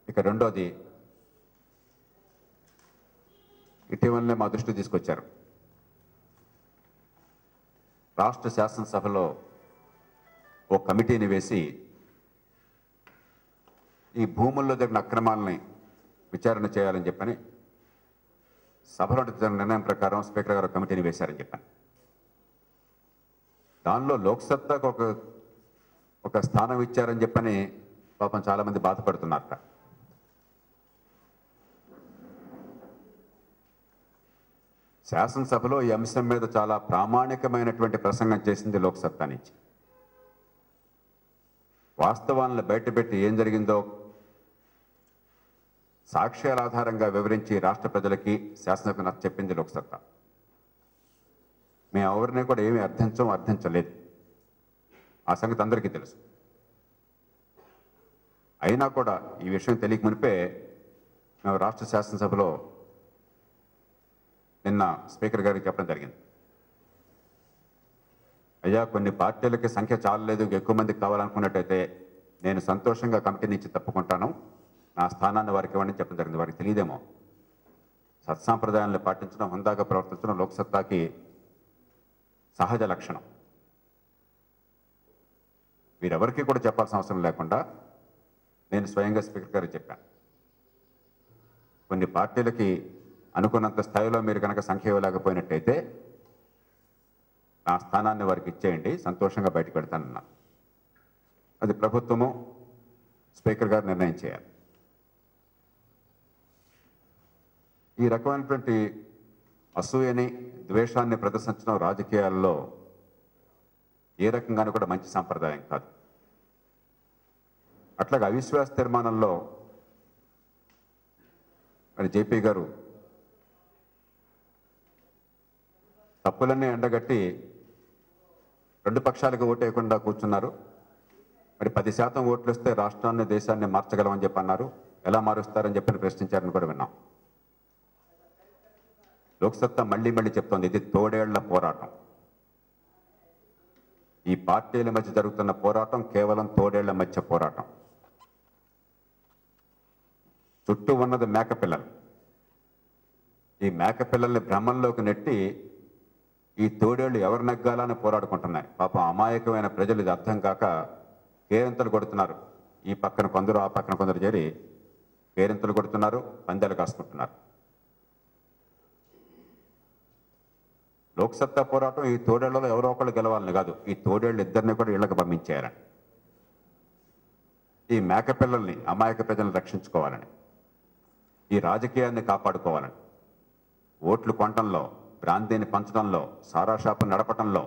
ఇక రెండోది, ఇటీవలనే మా దృష్టికి తీసుకొచ్చారు. రాష్ట్ర శాసనసభలో ఓ కమిటీని వేసి ఈ భూముల్లో జరిగిన అక్రమాలని విచారణ చేయాలని చెప్పని సభలో జరిగిన నిర్ణయం ప్రకారం స్పీకర్ గారు కమిటీని వేశారని చెప్పాను. దానిలో లోక్సత్తాకు ఒక స్థానం ఇచ్చారని చెప్పని పాపం చాలామంది బాధపడుతున్నారట. శాసనసభలో ఈ అంశం మీద చాలా ప్రామాణికమైనటువంటి ప్రసంగం చేసింది లోక్సత్తా నుంచి. వాస్తవాలను బయటపెట్టి ఏం జరిగిందో సాక్ష్యాల ఆధారంగా వివరించి రాష్ట్ర ప్రజలకి శాసనసభకు చెప్పింది లోక్సత్తా. మేము ఎవరిని కూడా ఏమీ అర్థించలేదు. ఆ సంగతి అందరికీ తెలుసు. అయినా కూడా ఈ విషయం తెలియక మునిపే మేము రాష్ట్ర శాసనసభలో నిన్న స్పీకర్ గారికి చెప్పడం జరిగింది. అయ్యా, కొన్ని పార్టీలకి సంఖ్య చాలలేదు, ఎక్కువ మందికి కావాలనుకున్నట్టయితే నేను సంతోషంగా కమిటీ నుంచి తప్పుకుంటాను, నా స్థానాన్ని వారికి ఇవ్వండి చెప్పడం జరిగింది. వారికి తెలియదేమో, సత్సాంప్రదాయాలను పాటించడం, హుందాగా ప్రవర్తించడం లోక్సత్తాకి సహజ లక్షణం. వీరెవరికి కూడా చెప్పాల్సిన అవసరం లేకుండా నేను స్వయంగా స్పీకర్ గారికి చెప్పాను. కొన్ని పార్టీలకి అనుకున్నంత స్థాయిలో మీరు కనుక సంఖ్య ఇవ్వలేకపోయినట్టయితే నా స్థానాన్ని వారికి ఇచ్చేయండి, సంతోషంగా బయటకు పెడతానన్నా. అది ప్రభుత్వము, స్పీకర్ గారు నిర్ణయం చేయాలి. ఈ రకమైనటువంటి అసూయని, ద్వేషాన్ని ప్రదర్శించడం రాజకీయాల్లో ఏ రకంగానూ కూడా మంచి సాంప్రదాయం కాదు. అట్లాగే అవిశ్వాస తీర్మానంలో మరి జేపీ గారు తప్పులన్నీ ఎండగట్టి రెండు పక్షాలకు ఓటేయకుండా కూర్చున్నారు. మరి 10% ఓట్లు వస్తే రాష్ట్రాన్ని, దేశాన్ని మార్చగలమని చెప్పి అన్నారు. ఎలా మారుస్తారని చెప్పని ప్రశ్నించారని కూడా విన్నాం. లోక్సత్తా మళ్ళీ చెప్తోంది, ఇది తోడేళ్ల పోరాటం. ఈ పార్టీల మధ్య జరుగుతున్న పోరాటం కేవలం తోడేళ్ల మధ్య పోరాటం. చుట్టూ ఉన్నది మేకపిల్లలు. ఈ మేకపిల్లల్ని భ్రమంలోకి నెట్టి ఈ తోడేళ్లు ఎవరు నెగ్గాలని పోరాడుకుంటున్నాయి. పాపం అమాయకమైన ప్రజలు ఇది అర్థం కాక కేరింతలు కొడుతున్నారు. ఈ పక్కన కొందరు, ఆ పక్కన కొందరు చేరి కేరింతలు కొడుతున్నారు, పందాలు కాసుకుంటున్నారు. లోక్సత్తా పోరాటం ఈ తోడేళ్లలో ఎవరో ఒకళ్ళు గెలవాలని కాదు, ఈ తోడేళ్ళు ఇద్దరిని కూడా ఇళ్లకు పంపించేయాలని, ఈ మేకపిల్లల్ని, అమాయక ప్రజలను రక్షించుకోవాలని, ఈ రాజకీయాన్ని కాపాడుకోవాలని, ఓట్లు కొనటంలో, భ్రాంతిని పంచడంలో, సారా షాపు నడపటంలో,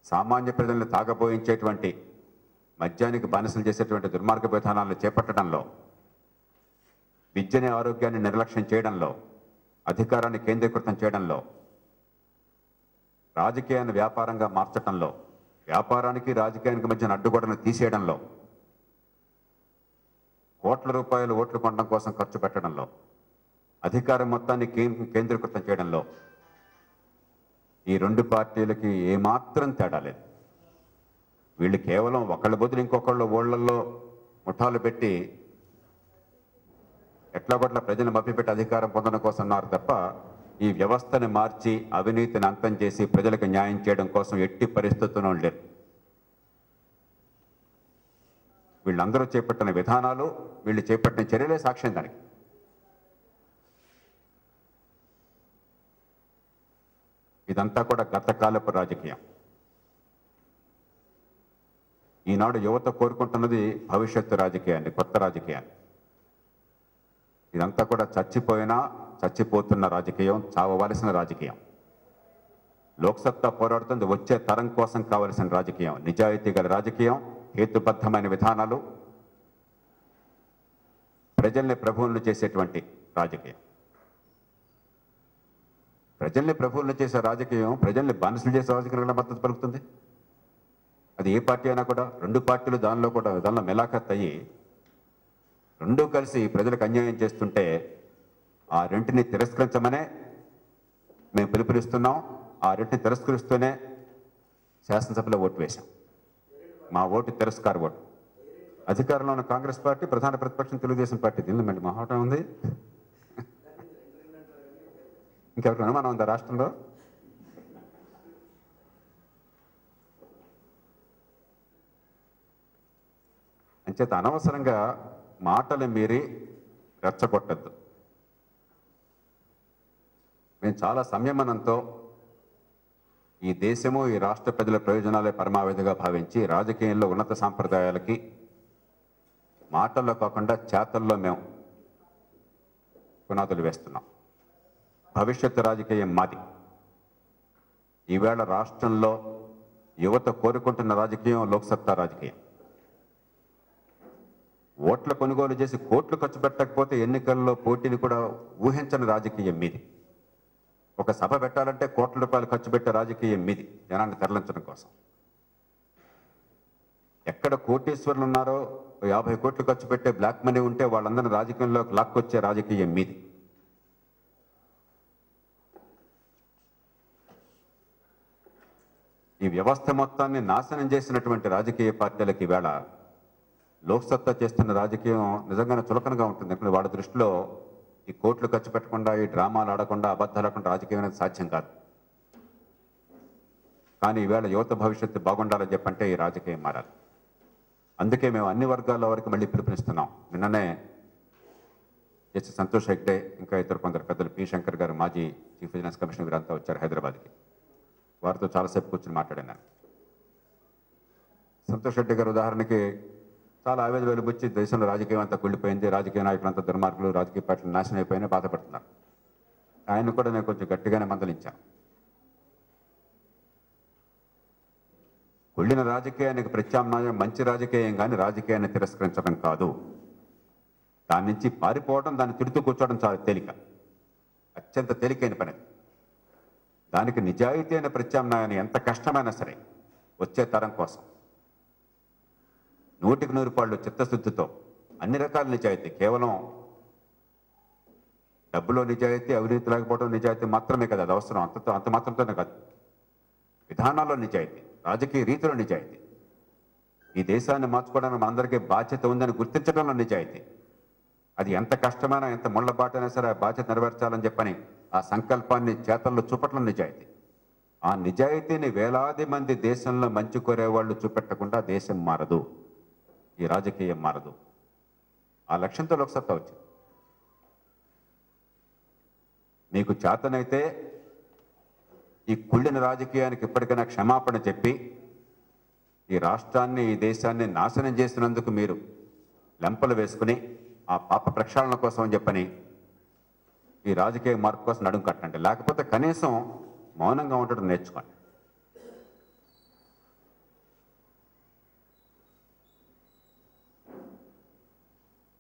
సామాన్య ప్రజల్ని తాగబోయించేటువంటి, మద్యానికి బానిసలు చేసేటువంటి దుర్మార్గ విధానాలను చేపట్టడంలో, విద్యని, ఆరోగ్యాన్ని నిర్లక్ష్యం చేయడంలో, అధికారాన్ని కేంద్రీకృతం చేయడంలో, రాజకీయాన్ని వ్యాపారంగా మార్చడంలో, వ్యాపారానికి రాజకీయానికి మధ్య అడ్డుగోడను తీసేయడంలో, కోట్ల రూపాయలు ఓట్లు కొనడం కోసం ఖర్చు పెట్టడంలో, అధికారం మొత్తాన్ని కేంద్రీకృతం చేయడంలో ఈ రెండు పార్టీలకి ఏమాత్రం తేడా లేదు. వీళ్ళు కేవలం ఒకళ్ళ బదులు ఇంకొకళ్ళు ఓళ్లలో ముఠాలు పెట్టి ఎట్లాగొట్ల ప్రజలను మభ్యపెట్టి అధికారం పొందడం కోసం ఉన్నారు తప్ప ఈ వ్యవస్థని మార్చి అవినీతిని అంతం చేసి ప్రజలకు న్యాయం చేయడం కోసం ఎట్టి పరిస్థితుల్లో లేరు. వీళ్ళందరూ చేపట్టిన విధానాలు, వీళ్ళు చేపట్టిన చర్యలే సాక్ష్యం దానికి. ఇదంతా కూడా గతకాలపు రాజకీయం. ఈనాడు యువత కోరుకుంటున్నది భవిష్యత్తు రాజకీయాన్ని, కొత్త రాజకీయాన్ని. ఇదంతా కూడా చచ్చిపోతున్న రాజకీయం, చావవలసిన రాజకీయం. లోక్సత్తా పోరాడుతుంది వచ్చే తరం కోసం కావలసిన రాజకీయం, నిజాయితీ గల రాజకీయం, హేతుబద్ధమైన విధానాలు, ప్రజల్ని ప్రభువులను చేసేటువంటి రాజకీయం. ప్రజల్ని ప్రభువులను చేసే రాజకీయం, ప్రజల్ని బానిసలు చేసే రాజకీయాలకు మద్దతు పలుకుతుంది. అది ఏ పార్టీ అయినా కూడా, రెండు పార్టీలు దానిలో మెలాఖత్ అయ్యి రెండూ కలిసి ప్రజలకు అన్యాయం చేస్తుంటే ఆ రెంటిని తిరస్కరించమనే మేము పిలుపునిస్తున్నాం. ఆ రెంటిని తిరస్కరిస్తూనే శాసనసభలో ఓటు వేశాం. మా ఓటు తిరస్కార ఓటు. అధికారంలో ఉన్న కాంగ్రెస్ పార్టీ, ప్రధాన ప్రతిపక్షం తెలుగుదేశం పార్టీ. దీనిలో మళ్ళీ మహాటం ఉంది. ఇంకెవరికి అనుమానం ఉందా రాష్ట్రంలో? అంచేత అనవసరంగా మాటలు మీరి రెచ్చగొట్టద్దు. మేము చాలా సంయమనంతో ఈ దేశము, ఈ రాష్ట్ర ప్రజల ప్రయోజనాలే పరమావధిగా భావించి రాజకీయంలో ఉన్నత సాంప్రదాయాలకి మాటల్లో కాకుండా చేతల్లో మేము పునాదులు వేస్తున్నాం. భవిష్యత్తు రాజకీయం మాది. ఈవేళ రాష్ట్రంలో యువత కోరుకుంటున్న రాజకీయం లోక్సత్తా రాజకీయం. ఓట్ల కొనుగోలు చేసి కోట్లు ఖర్చు పెట్టకపోతే ఎన్నికల్లో పోటీని కూడా ఊహించని రాజకీయం మీది. ఒక సభ పెట్టాలంటే కోట్ల రూపాయలు ఖర్చు పెట్టే రాజకీయం మీది, జనాన్ని తరలించడం కోసం. ఎక్కడ కోటీశ్వరులు ఉన్నారో 50 కోట్లు ఖర్చు పెట్టే బ్లాక్ మనీ ఉంటే వాళ్ళందరినీ రాజకీయంలోకి లాక్కొచ్చే రాజకీయం మీది. ఈ వ్యవస్థ మొత్తాన్ని నాశనం చేసినటువంటి రాజకీయ పార్టీలకు ఈవేళ లోక్సత్తా చేస్తున్న రాజకీయం నిజంగానే చులకనగా ఉంటుంది. ఎందుకంటే వాళ్ళ దృష్టిలో ఈ కోట్లు ఖర్చు పెట్టకుండా, ఈ డ్రామాలు ఆడకుండా, అబద్ధాలు ఆడకుండా రాజకీయం అనేది సాధ్యం కాదు. కానీ ఈవేళ యువత భవిష్యత్తు బాగుండాలని చెప్పంటే ఈ రాజకీయం మారాలి. అందుకే మేము అన్ని వర్గాల వరకు మళ్ళీ పిలుపునిస్తున్నాం. నిన్ననే జస్టిస్ సంతోష్ హెగ్డే, ఇంకా ఇతర కొందరు పెద్దలు, పి శంకర్ గారు, మాజీ చీఫ్ విజిలెన్స్ కమిషనర్ వీరంతా వచ్చారు హైదరాబాద్కి. వారితో చాలాసేపు కూర్చొని మాట్లాడాను. సంతోష్ రెడ్డి గారు ఉదాహరణకి చాలా ఆవేదన వెలుబుచ్చి దేశంలో రాజకీయం అంతా కుళ్ళిపోయింది, రాజకీయ నాయకులంతా దుర్మార్గులు, రాజకీయ పార్టీలు నాశనం అయిపోయినా బాధపడుతున్నారు. ఆయన కూడా నేను కొంచెం గట్టిగానే మందలించాను. కుళ్ళిన రాజకీయానికి ప్రత్యామ్నాయం మంచి రాజకీయం, కానీ రాజకీయాన్ని తిరస్కరించడం కాదు. దాని నుంచి పారిపోవడం, దాన్ని తిడుతూ కూర్చోవడం చాలా తేలిక, అత్యంత తేలికైన పని. దానికి నిజాయితీ అయిన ప్రత్యామ్నాయాన్ని ఎంత కష్టమైనా సరే వచ్చే తరం కోసం 100కి 100 పాళ్ళు చిత్తశుద్ధితో అన్ని రకాల నిజాయితీ, కేవలం డబ్బులో నిజాయితీ, అవినీతి లేకపోవడం నిజాయితీ మాత్రమే కదా, అది అవసరం. అంత మాత్రంతోనే కాదు, విధానాల్లో నిజాయితీ, రాజకీయ రీతిలో నిజాయితీ, ఈ దేశాన్ని మార్చుకోవడానికి మనందరికీ బాధ్యత ఉందని గుర్తించడంలో నిజాయితీ. అది ఎంత కష్టమైనా, ఎంత ముళ్ళబాటైనా సరే ఆ బాధ్యత నెరవేర్చాలని చెప్పని ఆ సంకల్పాన్ని చేతల్లో చూపట్లం నిజాయితీ. ఆ నిజాయితీని వేలాది మంది దేశంలో మంచి కోరేవాళ్ళు చూపెట్టకుండా దేశం మారదు, ఈ రాజకీయం మారదు. ఆ లక్ష్యంతో లోక్సత్తా వచ్చింది. మీకు చేతనైతే ఈ కుళ్ళిన రాజకీయానికి ఇప్పటికైనా క్షమాపణ చెప్పి ఈ రాష్ట్రాన్ని, ఈ దేశాన్ని నాశనం చేసినందుకు మీరు లెంపలు వేసుకుని ఆ పాప ప్రక్షాళన కోసం అని చెప్పని ఈ రాజకీయ మార్పు కోసం నడుము కట్టండి. లేకపోతే కనీసం మౌనంగా ఉండడం నేర్చుకోండి.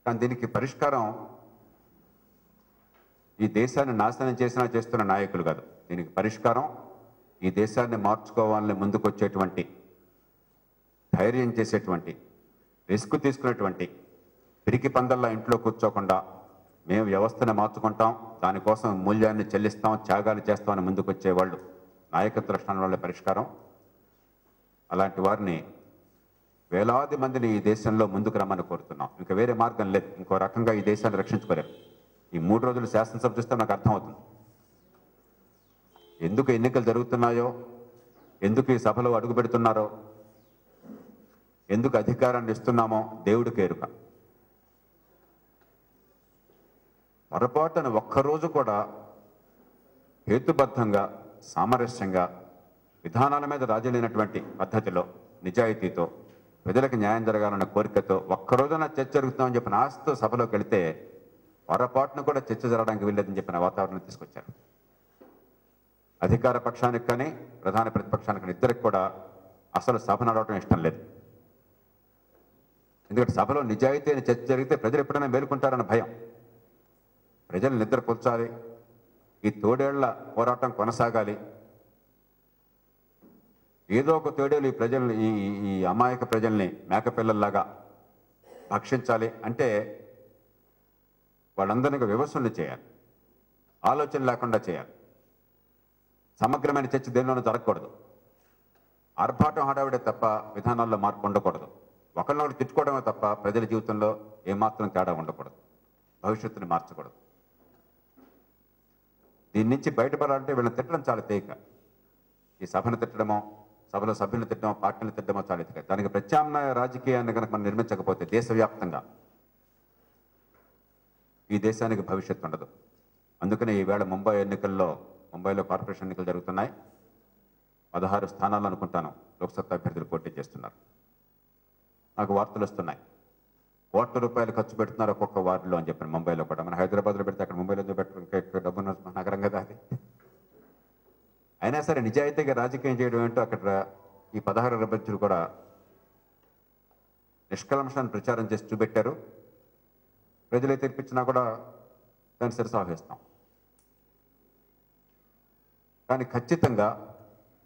కానీ దీనికి పరిష్కారం ఈ దేశాన్ని నాశనం చేస్తున్న నాయకులు కాదు. దీనికి పరిష్కారం ఈ దేశాన్ని మార్చుకోవాలని ముందుకొచ్చేటువంటి, ధైర్యం చేసేటువంటి, రిస్క్ తీసుకునేటువంటి, పిరికి పందల్లా ఇంట్లో కూర్చోకుండా మేము వ్యవస్థను మార్చుకుంటాం, దానికోసం మూల్యాన్ని చెల్లిస్తాం, త్యాగాలు చేస్తామని ముందుకొచ్చే వాళ్ళు నాయకత్వ లక్షణాల వల్ల పరిష్కారం. అలాంటి వారిని వేలాది మందిని ఈ దేశంలో ముందుకు రమ్మని కోరుతున్నాం. ఇంకా వేరే మార్గం లేదు. ఇంకో రకంగా ఈ దేశాన్ని రక్షించుకోలేము. ఈ 3 రోజులు శాసనసభ చూస్తే నాకు అర్థమవుతుంది ఎందుకు ఎన్నికలు జరుగుతున్నాయో, ఎందుకు ఈ సభలో అడుగు పెడుతున్నారో, ఎందుకు అధికారాన్ని ఇస్తున్నామో దేవుడికి ఎరుక. పొరపాటున ఒక్కరోజు కూడా హేతుబద్ధంగా, సామరస్యంగా, విధానాల మీద రాజీ లేనటువంటి పద్ధతిలో, నిజాయితీతో, ప్రజలకు న్యాయం జరగాలన్న కోరికతో ఒక్కరోజున చర్చ జరుగుతుందని చెప్పిన ఆశతో సభలోకి వెళితే పొరపాటును కూడా చర్చ జరగడానికి వెళ్ళేదని చెప్పిన వాతావరణం తీసుకొచ్చారు. అధికార పక్షానికి కానీ ప్రధాన ప్రతిపక్షానికి కానీ ఇద్దరికి కూడా అసలు సభ నడవటం ఇష్టం లేదు. ఎందుకంటే సభలో నిజాయితీ అని చర్చ జరిగితే ప్రజలు ఎప్పుడైనా మేలుకుంటారన్న భయం. ప్రజలు నిద్రపుచ్చాలి, ఈ తోడేళ్ల పోరాటం కొనసాగాలి, ఏదో ఒక తోడేళ్ళు ఈ ప్రజల్ని, ఈ అమాయక ప్రజల్ని మేకపిల్లల్లాగా భక్షించాలి అంటే వాళ్ళందరినీ విమర్శలు చేయాలి, ఆలోచన లేకుండా చేయాలి. సమగ్రమైన చర్చ దేనిలోనూ జరగకూడదు. ఆర్భాటం హడావిడే తప్ప విధానాల్లో మార్పు ఉండకూడదు. ఒకరినొకరు తిట్టుకోవడమే తప్ప ప్రజల జీవితంలో ఏమాత్రం తేడా ఉండకూడదు, భవిష్యత్తుని మార్చకూడదు. దీని నుంచి బయటపడాలంటే వీళ్ళని తిట్టడం చాలా తేలిక. ఈ సభను తిట్టడమో, సభలో సభ్యులను తిట్టడమో, పార్టీలు తిట్టడమో చాలా తేలిక. దానికి ప్రత్యామ్నాయ రాజకీయాన్ని కనుక మనం నిర్మించకపోతే దేశవ్యాప్తంగా ఈ దేశానికి భవిష్యత్తు ఉండదు. అందుకని ఈవేళ ముంబైలో కార్పొరేషన్ ఎన్నికలు జరుగుతున్నాయి. 16 స్థానాలు అనుకుంటాను లోక్సత్తా అభ్యర్థులు పోటీ చేస్తున్నారు. నాకు వార్తలు వస్తున్నాయి, ₹1,00,00,000 ఖర్చు పెడుతున్నారు ఒక్కొక్క వార్డులో అని చెప్పాను. ముంబైలో కూడా, మన హైదరాబాద్లో పెడితే అక్కడ ముంబైలో పెట్టడం డబ్బున్న నగరం కదా అది. అయినా సరే నిజాయితీగా రాజకీయం చేయడం ఏంటో అక్కడ ఈ 16 అభ్యర్థులు కూడా నిష్కల్మషాన్ని ప్రచారం చేసి చూపెట్టారు. ప్రజలే తీర్పిచ్చినా కూడా దాన్ని శిరసావహిస్తాం. కానీ ఖచ్చితంగా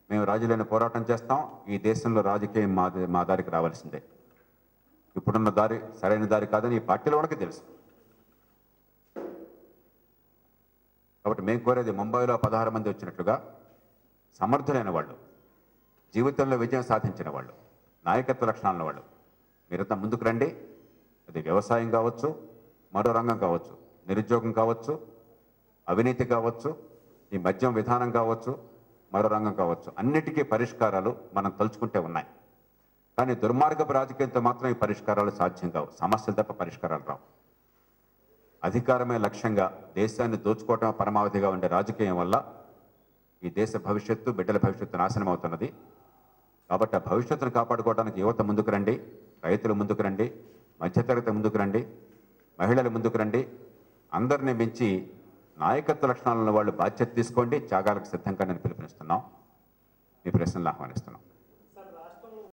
మేము రాజీలేని పోరాటం చేస్తాం. ఈ దేశంలో రాజకీయం మా దారికి రావాల్సిందే. ఇప్పుడున్న దారి సరైన దారి కాదని ఈ పార్టీలో వాళ్ళకి తెలుసు. కాబట్టి మేము కోరేది ముంబైలో 16 మంది వచ్చినట్లుగా సమర్థులైన వాళ్ళు, జీవితంలో విజయం సాధించిన వాళ్ళు, నాయకత్వ లక్షణాలను వాళ్ళు మీరంతా ముందుకు రండి. అది వ్యవసాయం కావచ్చు, మరో రంగం కావచ్చు, నిరుద్యోగం కావచ్చు, అవినీతి కావచ్చు, ఈ మద్యం విధానం కావచ్చు, మరో రంగం కావచ్చు, అన్నిటికీ పరిష్కారాలు మనం తలుచుకుంటే ఉన్నాయి. కానీ దుర్మార్గపు రాజకీయంతో మాత్రం ఈ పరిష్కారాలు సాధ్యం కావు. సమస్యలు తప్ప పరిష్కారాలు రావు. అధికారమే లక్ష్యంగా దేశాన్ని దోచుకోవటం పరమావధిగా ఉండే రాజకీయం వల్ల ఈ దేశ భవిష్యత్తు, బిడ్డల భవిష్యత్తు నాశనం అవుతున్నది. కాబట్టి ఆ భవిష్యత్తును కాపాడుకోవడానికి యువత ముందుకు రండి, రైతులు ముందుకు రండి, మధ్యతరగతి ముందుకు రండి, మహిళలు ముందుకు రండి. అందరినీ మించి నాయకత్వ లక్షణాలను వాళ్ళు బాధ్యత తీసుకోండి, త్యాగాలకు సిద్ధంగా నేను పిలుపునిస్తున్నాం. మీ ప్రశ్నలు ఆహ్వానిస్తున్నాం.